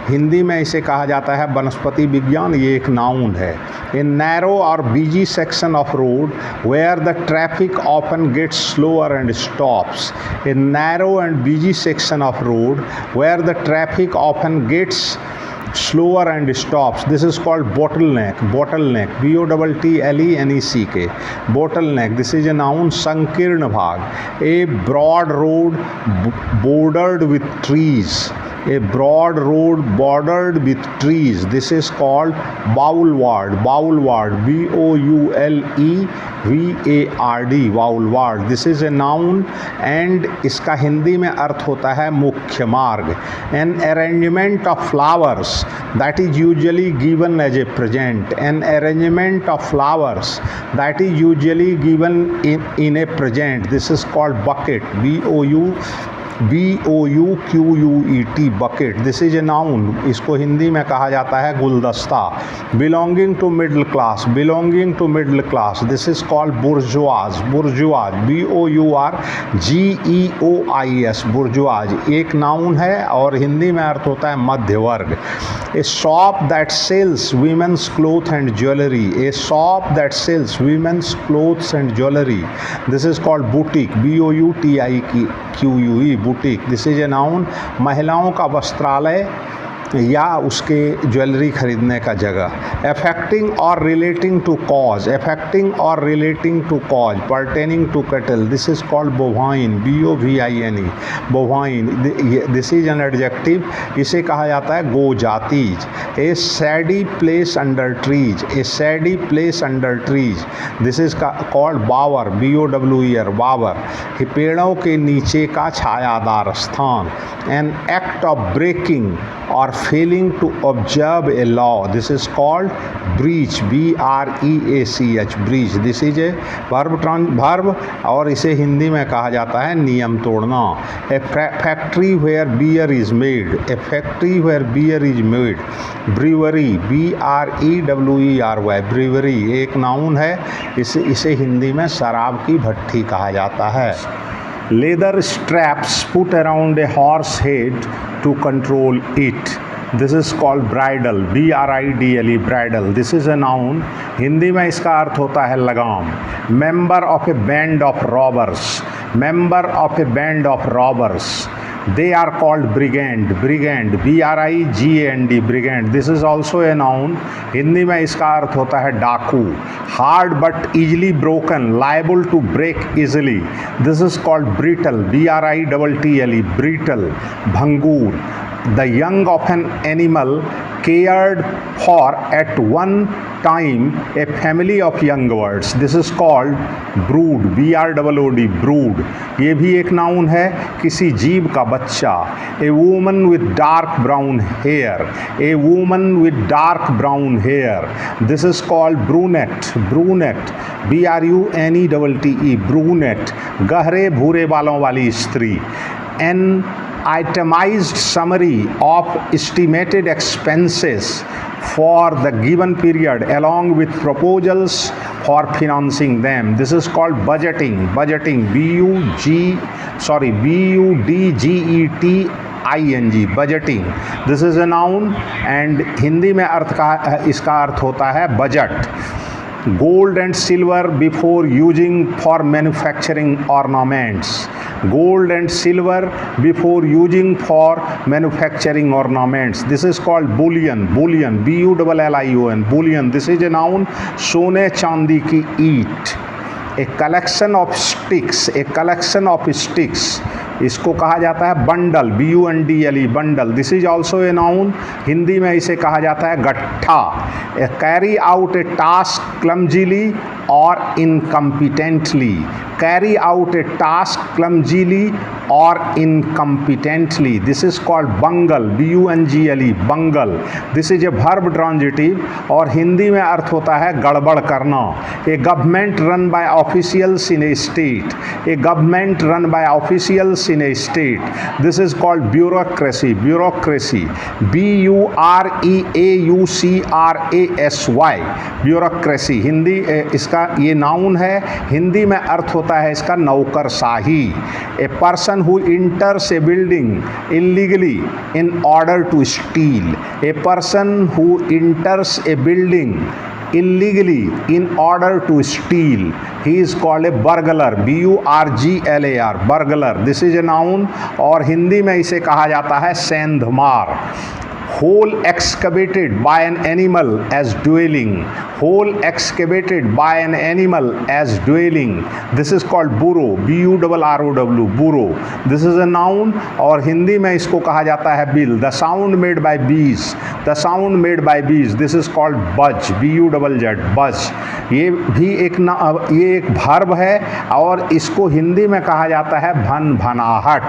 Hindi में इसे कहा जाता है वनस्पति विज्ञान. ये एक नाउन है. A narrow or busy section of road where the traffic often gets slower and stops. A narrow and busy section of road where the traffic often gets slower and stops. This is called bottleneck. Bottleneck. BOTTLENECK. Bottleneck. This is a noun. Sankirna bhag. A broad road bordered with trees. A broad road bordered with trees. This is called boulevard. Boulevard. BOULEVARD. boulevard. This is a noun and इसका हिंदी में अर्थ होता है मुख्य मार्ग. An arrangement of flowers that is usually given as a present. An arrangement of flowers that is usually given in a present. This is called bucket. BOUQUET. bucket. This is a noun. इसको हिंदी में कहा जाता है गुलदस्ता. Belonging to middle class. Belonging to middle class. This is called bourgeois. Bourgeois. BOURGEOIS. bourgeois. एक noun है और हिंदी में अर्थ होता है मध्य वर्ग. A shop that sells women's clothes and jewelry. A shop that sells women's clothes and jewelry. This is called boutique. BOUTIQUE. boutique. This is a noun. महिलाओं का वस्त्रालय या उसके ज्वेलरी खरीदने का जगह. affecting or relating to cause. affecting or relating to cause. pertaining to cattle. This is called bovine. BOVINE. bovine. This is an adjective. इसे कहा जाता है गो जातीज. a shady place under trees. a shady place under trees. This is called bower. BOWER. bower. पेड़ों के नीचे का छायादार स्थान. an act of breaking or failing to observe a law. This is called breach. BREACH. breach. This is a verb और इसे हिंदी में कहा जाता है नियम तोड़ना. A factory where beer is made. A factory where beer is made. brewery. BREWERY. brewery एक noun है. इसे हिंदी में शराब की भट्ठी कहा जाता है. Leather straps put around a horse head to control it. This is called bridle. BRIDLE. bridle. This is a noun. Hindi में इसका अर्थ होता है लगाम. Member of a band of robbers. Member of a band of robbers. They are called brigand. brigand. BRIGAND. brigand. This is also a noun. Hindi में इसका अर्थ होता है डाकू. Hard but easily broken. Liable to break easily. This is called brittle. BRITTLE. brittle. भंगूर. The young of an animal cared for at one time a family of young birds. This is called brood. BROOD. brood. ये भी एक noun है किसी जीव का बच्चा. A woman with dark brown hair. A woman with dark brown hair. This is called brunette. brunette. BRUNETTE. brunette. गहरे भूरे बालों वाली स्त्री. An itemized summary of estimated expenses for the given period along with proposals for financing them. This is called budgeting. budgeting. ing, budgeting, this is a noun and Hindi में इसका अर्थ होता है budget. Gold and silver before using for manufacturing ornaments, gold and silver before using for manufacturing ornaments, this is called bullion, bullion, bullion, this is a noun। सोने चांदी की ईंट, a collection of sticks, इसको कहा जाता है bundle, BUNDLE, bundle, this is also a noun, Hindi में इसे कहा जाता है गट्ठा। ए कैरी आउट ए टास्क क्लमजीली और इनकम्पिटेंटली, carry out a task clumsily or incompetently, this is called bungle, BUNGLE, bungle, this is a verb transitive और हिंदी में अर्थ होता है गड़बड़ करना। A government run by officials in a state, a government run by officials in a state, this is called bureaucracy, BUREAUCRASY, bureaucracy, Hindi इसका ये noun है, हिंदी में अर्थ होता है इसका नौकरशाही। A person who enters a building illegally in order to steal, a person who enters a building illegally in order to steal, he is called a burglar, BURGLAR, burglar, this is a noun और हिंदी में इसे कहा जाता है सेंधमार। hole excavated by an animal as dwelling, hole excavated by an animal as dwelling, this is called burrow, BURROW, burrow, this is a noun और हिंदी में इसको कहा जाता है bill। the sound made by bees, the sound made by bees, this is called buzz, BUZZ, buzz, ये भी एक verb है और इसको हिंदी में कहा जाता है भन भनाहट।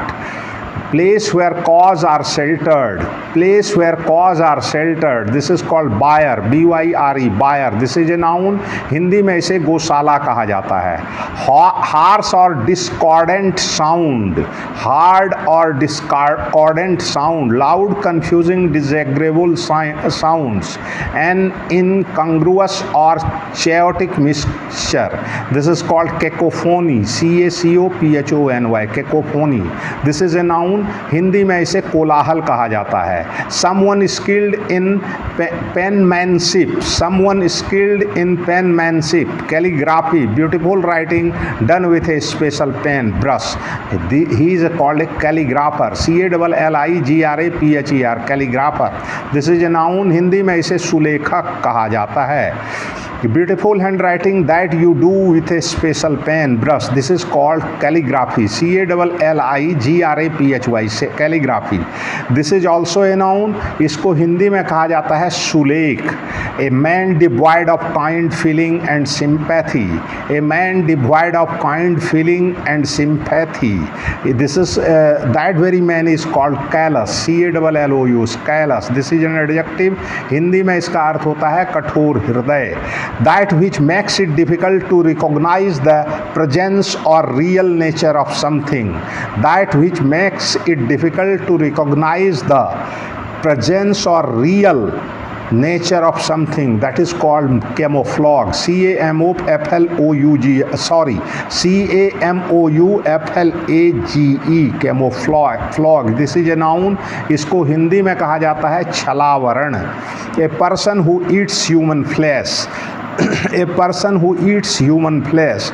place where cause are sheltered, place where cause are sheltered, this is called byre, BYRE, byre, this is a noun, Hindi में इसे गौशाला कहा जाता है। harsh or discordant sound, hard or discordant sound, loud, confusing, disagreeable sounds, an incongruous or chaotic mixture, this is called cacophony, CACOPHONY, cacophony, this is a noun, Hindi में इसे कोलाहल कहा जाता है। someone skilled in penmanship, someone skilled in penmanship, calligraphy, beautiful writing done with a special pen, brush, he is called a calligrapher, CALLIGRAPHER, calligrapher, this is a noun, Hindi में इसे सुलेखक कहा जाता है। beautiful handwriting that you do with a special pen, brush, this is called calligraphy, CALLIGRAPHY, calligraphy, this is also a noun, इसको हिंदी में कहा जाता है सुलेख। a man devoid of kind feeling and sympathy, a man devoid of kind feeling and sympathy, this is that very man is called callous, CALLOUS, callous, this is an adjective, Hindi में इसका अर्थ होता है कठोर हृदय। that which makes it difficult to recognize the presence or real nature of something, that which makes it difficult to recognize the presence or real nature of something, that is called camouflage, CAMOUFLAGE, camouflage, this is a noun, इसको हिंदी में कहा जाता है छलावरण। a person who eats human flesh, a person who eats human flesh,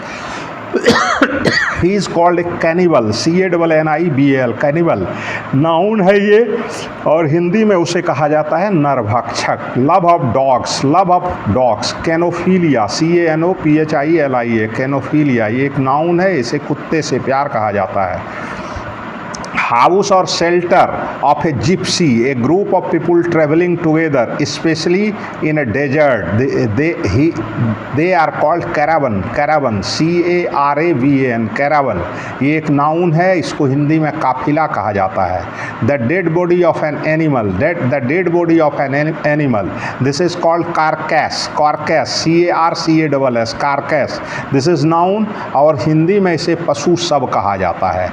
he is called a cannibal, CANNIBAL, cannibal, noun है ये और हिंदी में उसे कहा जाता है नरभक्षक। love of dogs, कैनोफीलिया, CANOPHILIA, कैनोफीलिया, ये एक नाउन है, इसे कुत्ते से प्यार कहा जाता है। house or shelter of a gypsy, a group of people traveling together, especially in a desert, they are called caravan, CARAVAN, caravan, ये एक नाउन है, इसको हिंदी में काफिला कहा जाता है। the dead body of an animal, the dead body of an animal, this is called carcass, CARCAS, carcass, this is noun और हिंदी में इसे पशु शव कहा जाता है।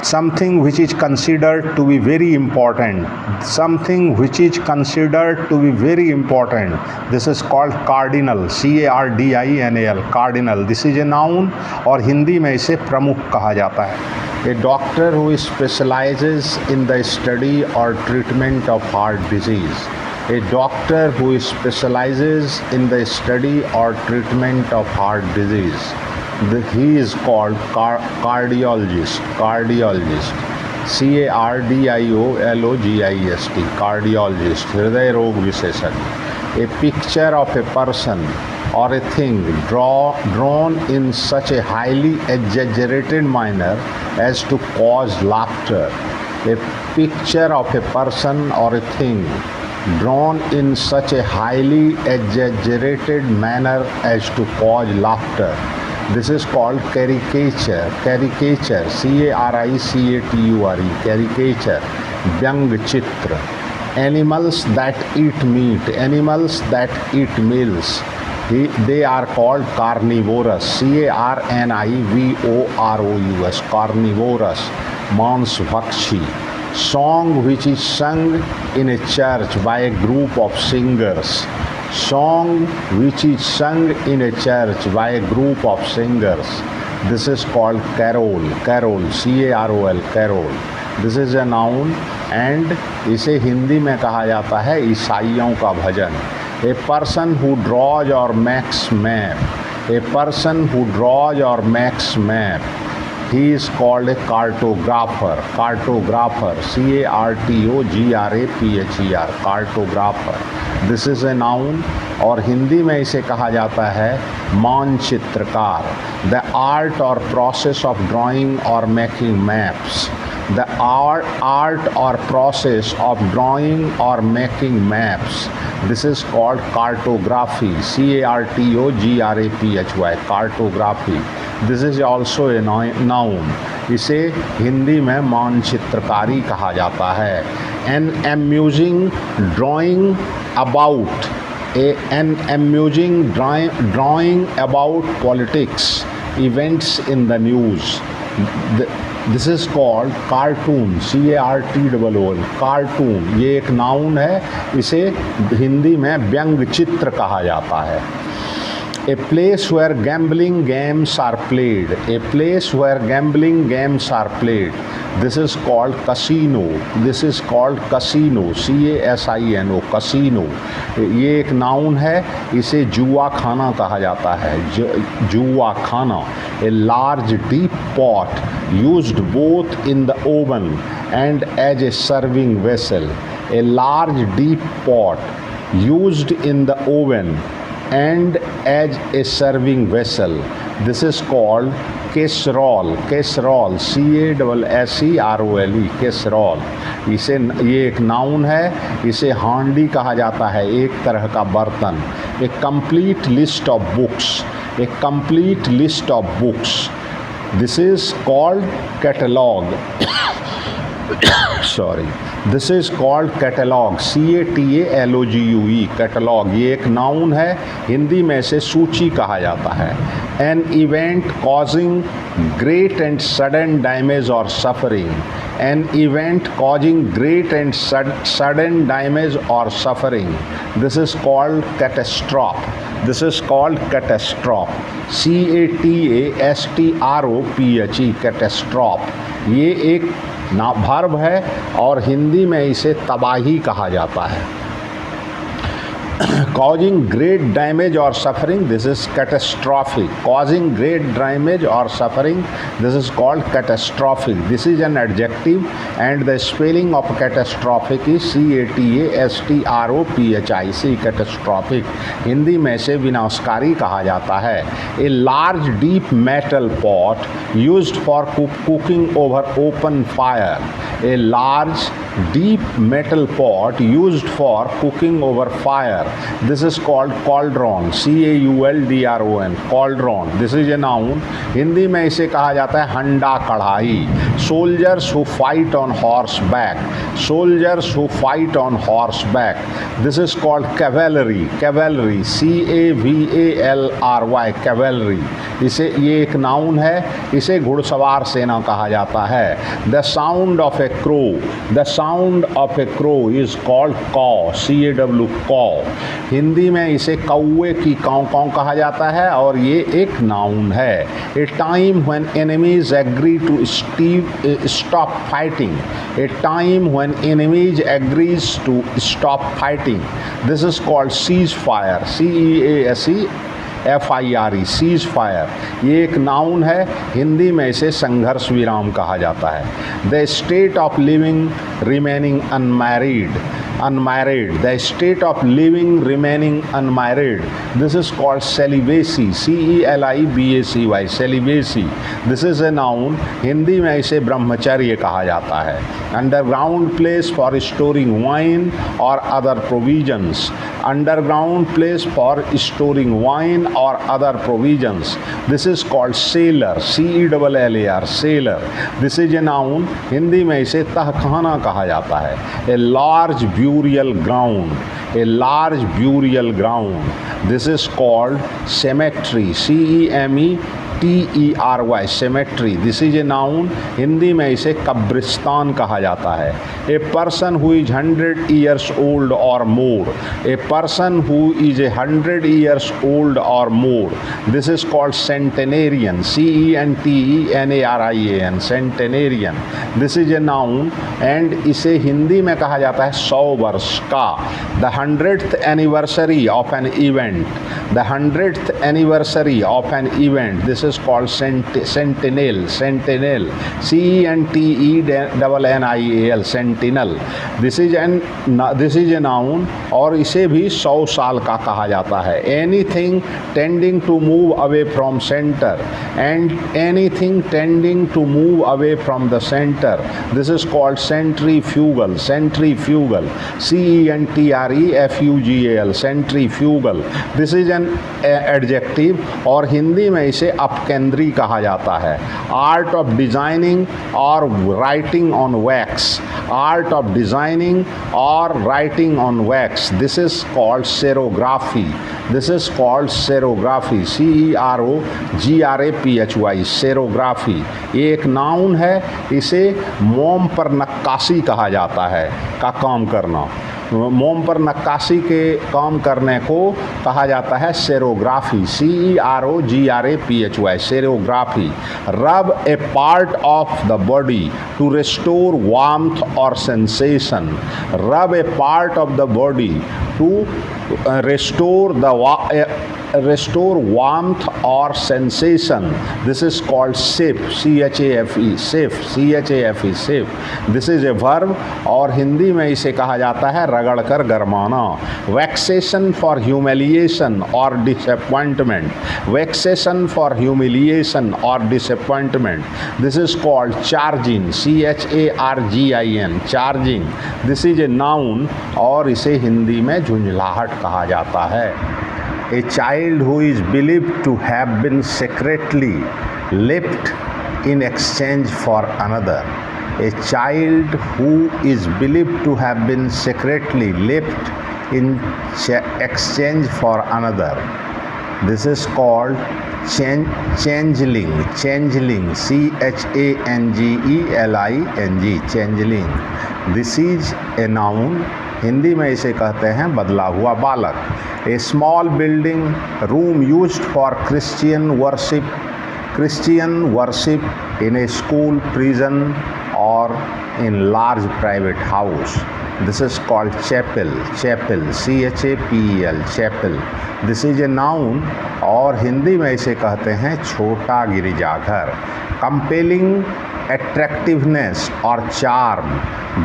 something which is considered to be very important, something which is considered to be very important, this is called cardinal, CARDINAL, cardinal, this is a noun और हिंदी में इसे प्रमुख कहा जाता है। A doctor who specializes in the study or treatment of heart disease. A doctor who specializes in the study or treatment of heart disease. He is called cardiologist. Cardiologist. CARDIOLOGIST. Cardiologist. हृदय रोग विशेषज्ञ. A picture of a person or a thing drawn in such a highly exaggerated manner as to cause laughter. A picture of a person or a thing drawn in such a highly exaggerated manner as to cause laughter. This is called caricature. Caricature. CARICATURE. Caricature. व्यंग चित्र. Animals that eat meat. Animals that eat meals. They are called carnivorous. CARNIVOROUS. Carnivorous. मांसभक्षी. Song which is sung in a church by a group of singers. Song which is sung in a church by a group of singers. This is called carol. Carol. CAROL. Carol. This is a noun and इसे हिंदी में कहा जाता है ईसाइयों का भजन. A person who draws or makes map. A person who draws or makes map. He is called a cartographer. Cartographer. CARTOGRAPHER. Cartographer. This is a noun और हिंदी में इसे कहा जाता है मानचित्रकार. The art or process of drawing or making maps. The art or process of drawing or making maps. This is called cartography. CARTOGRAPHY. Cartography. This is also a noun. इसे हिंदी में मानचित्रकारी कहा जाता है. An amusing drawing about. An amusing drawing about politics, events in the news. This is called cartoon. CARTOON. Cartoon. ये एक noun है. इसे हिंदी में व्यंग चित्र कहा जाता है. A place where gambling games are played. A place where gambling games are played. This is called casino. This is called casino. CASINO. Casino. ये एक नाउन है. इसे जुआ खाना कहा जाता है. जुआ खाना. A large deep pot used both in the oven and as a serving vessel. A large deep pot used in the oven and as a serving vessel. This is called casserole. Casserole. CASSEROLE. Casserole. इसे ये एक noun है. इसे हांडी कहा जाता है. एक तरह का बर्तन. A complete list of books. A complete list of books. This is called catalog. Sorry. This is called catalog. CATALOGUE. Catalog. ये एक नाउन है. हिंदी में से सूची कहा जाता है. An event causing great and sudden damage or suffering. An event causing great and sudden damage or suffering. This is called catastrophe. This is called catastrophe. CATASTROPHE. Catastrophe. ये एक वर्ब है और हिंदी में इसे तबाही कहा जाता है. Causing great damage or suffering, this is catastrophic. Causing great damage or suffering, this is called catastrophic. This is an adjective and the spelling of catastrophic is CATASTROPHIC. Catastrophic. Hindi में से विनाशकारी कहा जाता है. A large deep metal pot used for cooking over open fire. A large deep metal pot used for cooking over fire. This is called cauldron. CAULDRON. Cauldron. This is a noun. Hindi में इसे कहा जाता है हंडा कढ़ाई. Soldiers who fight on horseback. Soldiers who fight on horseback. This is called cavalry. Cavalry. CAVALRY. Cavalry. इसे ये एक नाउन है. इसे घुड़सवार सेना कहा जाता है. The sound of a crow. The sound of A crow is called कॉ, CAW, कॉ। हिंदी में इसे कौवे की काँव काँव कहा जाता है और ये एक नाउन है। A time when enemies agree to stop fighting, a time when enemies agrees to stop fighting, this is called cease fire, CEASE cease fire. ये एक नाउन है, हिंदी में इसे संघर्ष विराम कहा जाता है। The state of living remaining unmarried, the state of living remaining unmarried, this is called celibacy, CELIBACY, celibacy, this is a noun, Hindi में इसे ब्रह्मचर्य कहा जाता है। underground place for storing wine or other provisions, underground place for storing wine or other provisions, this is called cellar, CELLAR, cellar, this is a noun, Hindi में इसे तहखाना कहा जाता है। a large burial ground, a large burial ground, this is called cemetery, CEMETERY, cemetery, this is a noun, Hindi में इसे कब्रिस्तान कहा जाता है। a person who is 100 years old or more, a person who is 100 years old or more, this is called centenarian, CENTENARIAN, centenarian, this is a noun and इसे हिंदी में कहा जाता है 100 वर्ष का। the 100th anniversary of an event, the 100th anniversary of an event, this is called centennial, CENTENNIAL, sentinel, this is a noun और इसे भी 100 साल का कहा जाता है। anything tending to move away from center, and anything tending to move away from the center, this is called centrifugal, centrifugal, CENTREFUGAL, centrifugal, this is an adjective और हिंदी में इसे अपकेंद्री कहा जाता है। Art of designing or writing on wax, art of designing or writing on wax, this is called cerography, this is called cerography, CEROGRAPHY, cerography. ये एक noun है, इसे मोम पर नक्काशी कहा जाता है का काम करना, मोम पर नक्काशी के काम करने को कहा जाता है cerography, CEROGRAPHY, cerography. Rub a part of the body to restore warmth or sensation, rub a part of the body to restore warmth or sensation, this is called chafe, CHAFE, chafe, chafe, this is a verb और हिंदी में इसे कहा जाता है रगड़ कर गरमाना। vexation for humiliation or disappointment, vexation for humiliation or disappointment, this is called charging, CHARGIN, charging, this is a noun और इसे हिंदी में झुंझलाहट कहा जाता है। A child who is believed to have been secretly left in exchange for another, a child who is believed to have been secretly left in exchange for another, this is called changeling, changeling, CHANGELING, changeling, this is a noun, Hindi में इसे कहते हैं बदला हुआ बालक। A small building room used for Christian worship in a school, prison or in large private house, this is called chapel, chapel, CHAPEL, chapel, this is a noun और हिंदी में इसे कहते हैं छोटा गिरजाघर। Compelling attractiveness or charm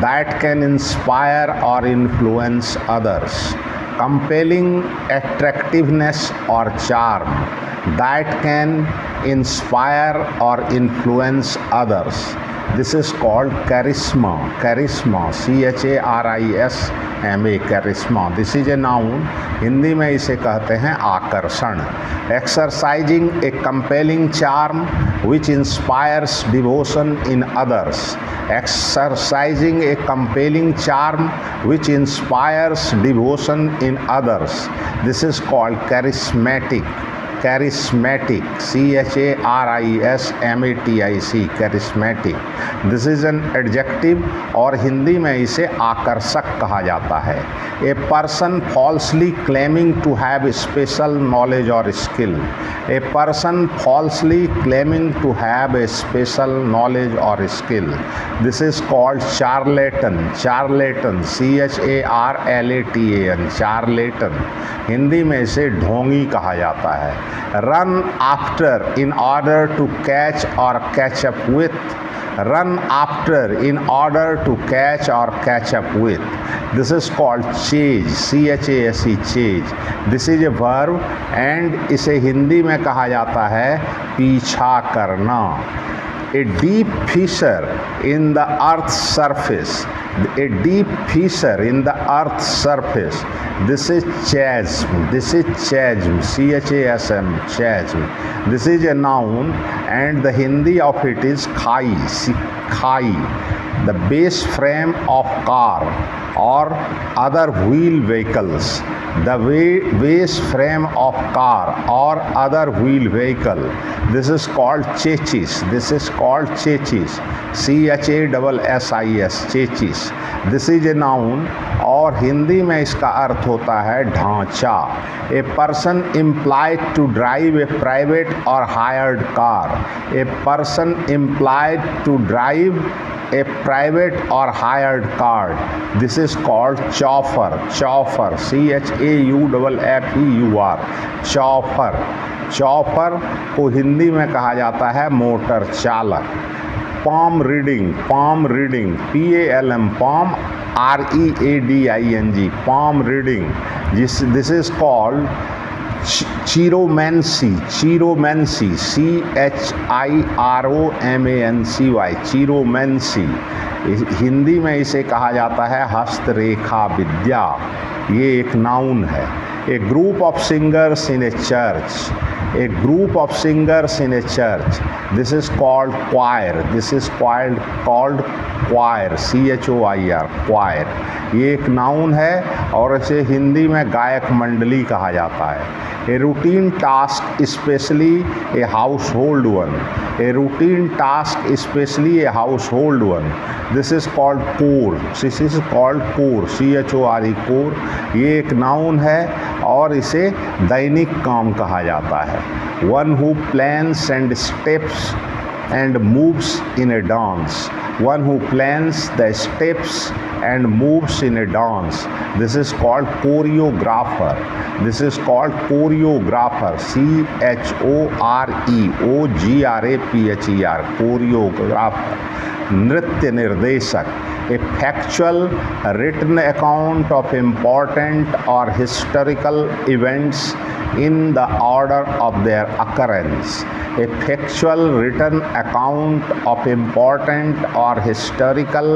that can inspire or influence others, compelling attractiveness or charm that can inspire or influence others, this is called charisma, charisma, CHARISMA, charisma, this is a noun, Hindi में इसे कहते हैं आकर्षण। exercising a compelling charm which inspires devotion in others, exercising a compelling charm which inspires devotion in others, this is called charismatic, charismatic, charismatic, charismatic. This is an adjective और हिंदी में इसे आकर्षक कहा जाता है. A person falsely claiming to have special knowledge or skill. A person falsely claiming to have a special knowledge or skill. This is called charlatan. Charlatan, CHARLATAN, charlatan. Hindi में इसे ढोंगी कहा जाता है. Run after in order to catch or catch up with. Run after in order to catch or catch up with. This is called chase, CHASE, chase. This is a verb and इसे हिंदी में कहा जाता है पीछा करना. A deep fissure in the earth's surface. A deep fissure in the earth's surface. This is chasm. This is chasm. CHASM, chasm. This is a noun and the Hindi of it is khai. Khai. The base frame of car or other wheel vehicles. The base frame of car or other wheel vehicle. This is called chassis. This is called chassis. CHASSIS, chassis. This is a noun और हिंदी में इसका अर्थ होता है ढांचा. A person employed to drive a private or hired car. A person employed to drive a private or hired car. This is called chauffeur. Chauffeur, CHAUFFEUR, chauffeur. chauffeur को हिंदी में कहा जाता है मोटर चालक. palm reading, palm reading, PALM, palm READING, palm reading. This is called chiromancy. Chiromancy, CHIROMANCY, chiromancy. Hindi में इसे कहा जाता है हस्तरेखा विद्या. ये एक नाउन है. A group of singers in a church. A group of singers in a church. This is called choir. This is called choir. CHOIR, choir. ये एक नाउन है और इसे हिंदी में गायक मंडली कहा जाता है. A routine task, especially a household one. A routine task, especially a household one. This is called chore. This is called chore. CHORE, chore. ये एक नाउन है और इसे दैनिक काम कहा जाता है. One who plans and steps and moves in a dance. One who plans the steps and moves in a dance. This is called choreographer. This is called choreographer. CHOREOGRAPHER, choreographer. नृत्य निर्देशक. A factual written account of important or historical events in the order of their occurrence. A factual written account of important or historical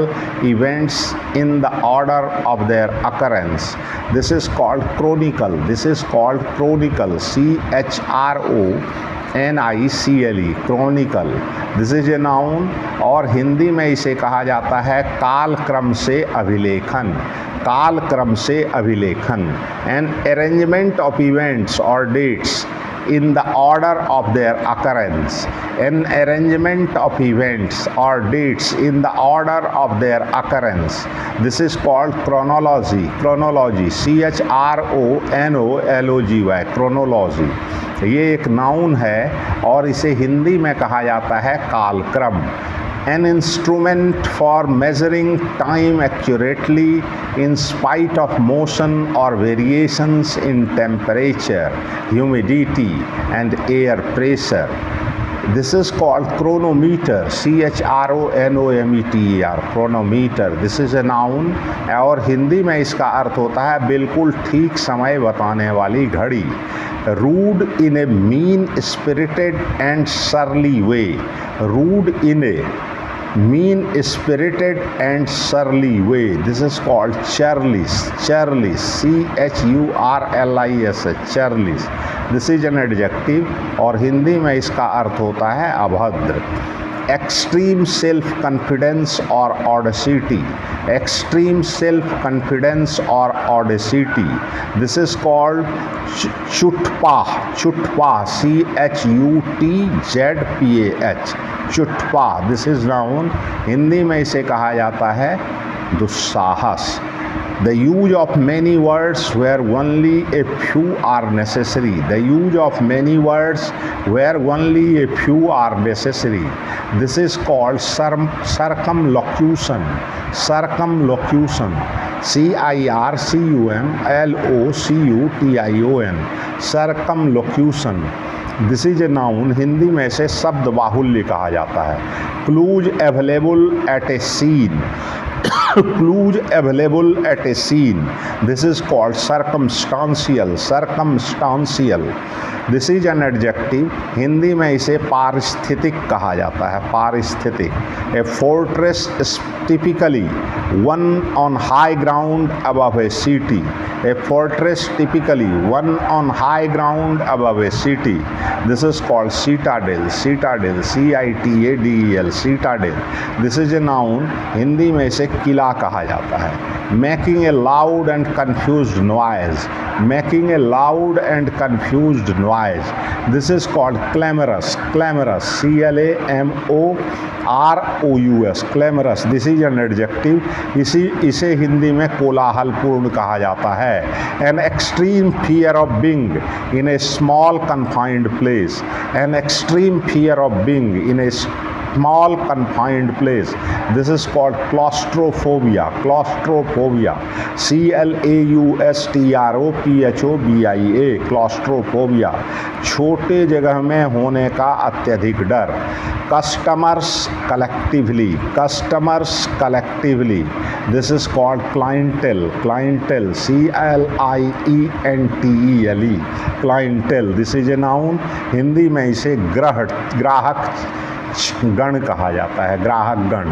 events in the order of their occurrence. This is called chronicle. This is called chronicle. CHRONICLE, chronicle. This is a noun और हिंदी में इसे कहा जाता है कालक्रम से अभिलेखन. कालक्रम से अभिलेखन. An arrangement of events or dates in the order of their occurrence. An arrangement of events or dates in the order of their occurrence. This is called chronology. Chronology, CHRONOLOGY, chronology. ये एक noun है और इसे हिंदी में कहा जाता है कालक्रम. An instrument for measuring time accurately in spite of motion or variations in temperature, humidity, and air pressure. This is called chronometer. CHRONOMETER, chronometer. This is a noun और हिंदी में इसका अर्थ होता है बिल्कुल ठीक समय बताने वाली घड़ी. Rude in a mean-spirited and surly way. Rude in a mean-spirited and surly way. This is called churlish. Churlish, CHURLIS, churlish. This is an adjective और हिंदी में इसका अर्थ होता है अभद्र. extreme self-confidence or audacity. Extreme self-confidence or audacity. This is called chutpa. Chutpa. CHUTZPAH. Chutzpah. This is noun. Hindi में इसे कहा जाता है दुस्साहस. The use of many words where only a few are necessary. The use of many words where only a few are necessary. This is called circumlocution. Circumlocution. CIRCUMLOCUTION. Circumlocution. This is a noun. Hindi में इसे शब्द बाहुल्य कहा जाता है. Clues available at a scene. Clues available at a scene. This is called circumstantial. Circumstantial. This is an adjective. Hindi में इसे पारिस्थितिक कहा जाता है. पारिस्थितिक. A fortress is typically one on high ground above a city. A fortress typically one on high ground above a city. This is called citadel. Citadel. CITADEL. Citadel. This is a noun. Hindi में इसे किला कहा जाता है. Making a loud and confused noise. Making a loud and confused noise. This is called clamorous. Clamorous. CLAMOROUS. Clamorous. This is an adjective. इसे हिंदी में कोलाहलपूर्ण कहा जाता है. An extreme fear of being in a small confined place. An extreme fear of being in a small confined place. This is called claustrophobia. Claustrophobia. CLAUSTROPHOBIA. Claustrophobia. छोटे जगह में होने का अत्यधिक डर. Customers collectively. Customers collectively. This is called clientele. Clientele. CLIENTELE. Clientele. This is a noun. Hindi में इसे ग्राहक गण कहा जाता है. ग्राहक गण.